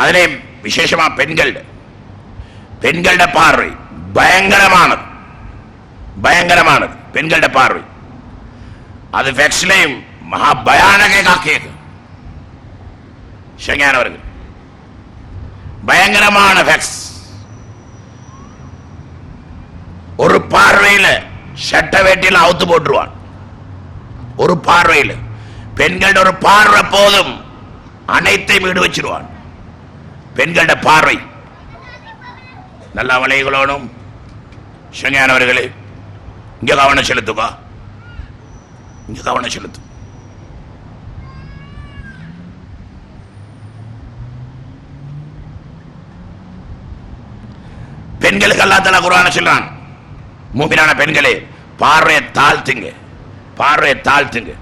அதிலே விசேஷமா பெண்களோட பார்வை பயங்கரமானது, பயங்கரமானது பெண்களோட பார்வை. அது ஃபேக்ஸ்லையும் மகா பயானக காக்கியது. ஷங்யானவர்கள் பயங்கரமான ஃபேக்ஸ். ஒரு பார்வையில சட்ட வேட்டியில் அவுத்து போட்டுருவான். ஒரு பார்வையில் பெண்களோட ஒரு பார்வை போதும் அனைத்தையும் வீடு வச்சிருவான். பெண்களோட பார்வை நல்ல வலைகளோடும். ஷங்யானவர்களே இங்க கவனம் செலுத்துவா, இங்க கவனம் செலுத்து. பெண்களுக்கு அல்லாஹ் தஆலா குர்ஆன்ல சொல்றான், மூமினான பெண்களே பார்வையை தாழ்த்துங்க, பார்வையை தாழ்த்துங்க.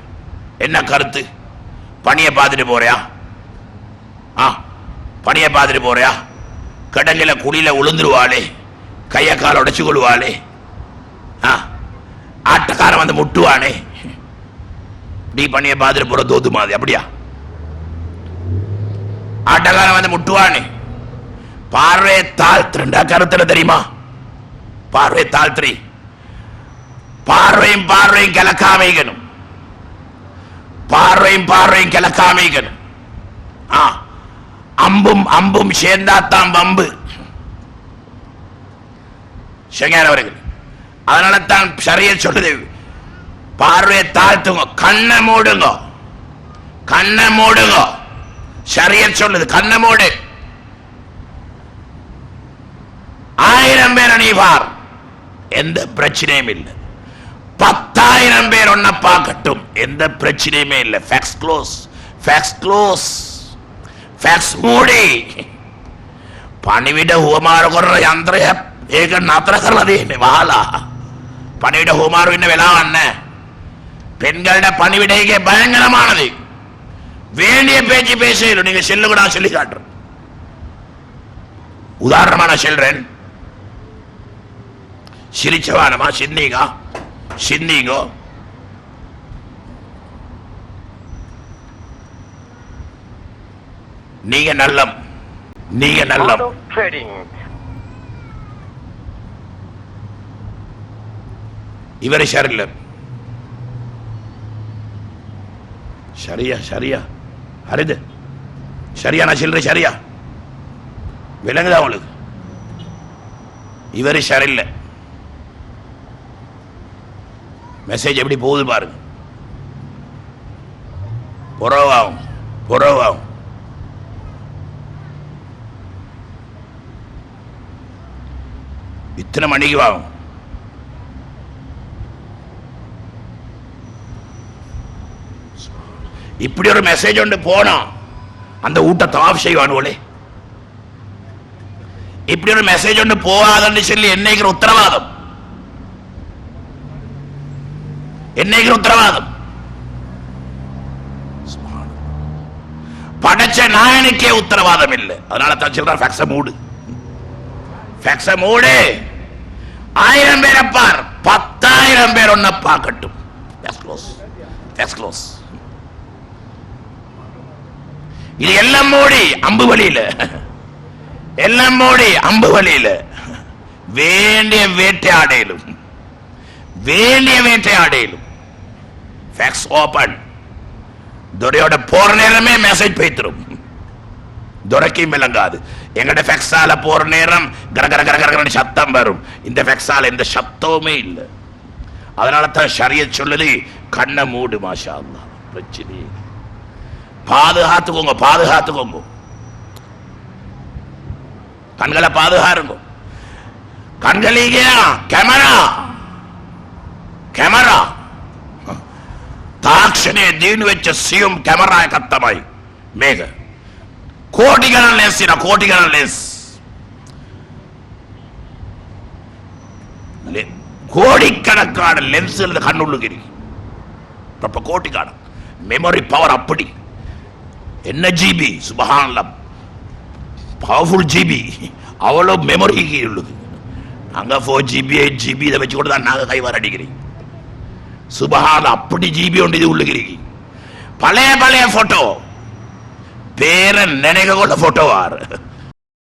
என்ன கருத்து? பணியை பார்த்துட்டு போறியா? பணியை பார்த்துட்டு போறியா? கடங்கில குடியில உளுந்துருவாளே, கைய கால உடைச்சு கொள்வாளே, ஆட்டக்காரன் வந்து முட்டுவானே, நீ பணியை பார்த்துட்டு போற தோது மாதிரி அப்படியா? ஆட்டக்காரன் வந்து முட்டுவானே. பார்வையை தாழ்த்துறா கருத்துல தெரியுமா? பார்வையை தாழ்த்துறி, பார்வையும் பார்வையும் கிழக்காமைக்கணும், பார்வையும் பார்வையும் கிழக்காமைக்கணும். அம்பும் அம்பும் சேர்ந்தாத்தான் பம்பு. ஷங்யானவர்கள் அதனால தான் ஷரியத் சொல்லுது, பார்வையை தாழ்த்துங்க, கண்ணை மூடுங்க, கண்ணை மூடுங்க. ஷரியத் சொல்லுது கண்ணை மூடு. 1000 பேர் அணிவார், எந்த பிரச்சனையும் இல்லை. 10,000 பேர் ஒன்ன பார்க்கட்டும், எந்த பிரச்சனையுமே இல்லை. Fax close, fax close, fax மூடி. පණිවිඩ හුවමාරු කරන යන්ත්‍රය ඒක නතර කරලා දෙන්නේ වහලා. පණිවිඩ හුවමාරු වෙන්න වෙලාවක් නැහැ. பெண்களோட பணிவிடைக்கு பயங்கரமானது. வேண்டிய பேச்சு பேசல. நீங்க செல்லு கூட சொல்லி காட்டுறேன். உதாரணமா நான் சொல்றேன். சிரிச்சவானமா சிந்திங்க, சிந்திங்க. நீங்க நல்லம், நீங்க நல்லம். இவரை சரியில்லை. சரியா சரியா அரிது சரியா நான் சொல்றேன். சரியா விளங்குதா உங்களுக்கு? இவரு சரியில்லை. மெசேஜ் எப்படி போகுது பாருங்க. புறவாகும் புறவாகும். இத்தனை மணிக்கு வாகும். இப்படி ஒரு மெசேஜ் ஒன்று போனா அந்த ஊட்டத்தை ஆஃப் செய்வானுங்களே. இப்படி ஒரு மெசேஜ் ஒன்று போகாதுன்னு சொல்லி என்னைக்கிற உத்தரவாதம், என்னைக்கிற உத்தரவாதம்? படைச்ச நாயனுக்கே உத்தரவாதம் இல்லை. அதனால தான் சொல்றேன் ஃபேக்ஸ மூடு, ஃபேக்ஸ மூடு. 1000 பேரை பார், 10,000 பேர் ஒன்ன பார்க்கட்டும். இது எல்லாம் மூடி அம்பு வழியில, எல்லாம் மூடி அம்பு வழியில வேண்டிய வேட்டையாடையிலும், வேண்டிய வேட்டையாடையிலும். Facts open. துரையோட போற நேரமே மெசேஜ் போய்த்திரும். துரைக்கும் விளங்காது. எங்கட ஃபேக்ஸால போற நேரம் கரகர கரகர சத்தம் வரும். இந்த ஃபேக்ஸால எந்த சத்தமுமே இல்லை. அதனால தான் ஷரியத் சொல்லுது கண்ணை மூடு. மாஷா அல்லாஹ். பிரச்சனை பாதுகாத்துக்கோங்க, பாதுகாத்துக்கோங்க. கண்களை பாதுகாருங்க. கண்களீங்க கேமரா, கேமரா තාක්ෂණයේ දිනු වෙච්ච සියුම් කැමරා එකක් තමයි මේක. කෝටි ගණන් ලෙන්ස් ඉන, කෝටි ගණන් ලෙන්ස්. கோடிக்கணக்கான லென்ஸ் கண்ணுள்ளுகிறீ. கோட்டிக்கான மெமரி பவர். அப்படி என்ன ஜிபி, சுபஹானல்லாஹ், பவர்ஃபுல் ஜிபி. அவ்வளோ மெமரி உள்ளது. அங்க 4GB 8GB இதை வச்சு கூட தான் நாங்க கைவார அடிக்கிறீங்க. சுபஹானல்லாஹ், அப்படி ஜிபி ஒன்று இது உள்ளுகிறீங்க. பழைய பழைய போட்டோ, பேரை நினைக்க கொள்ள போட்டோவார்.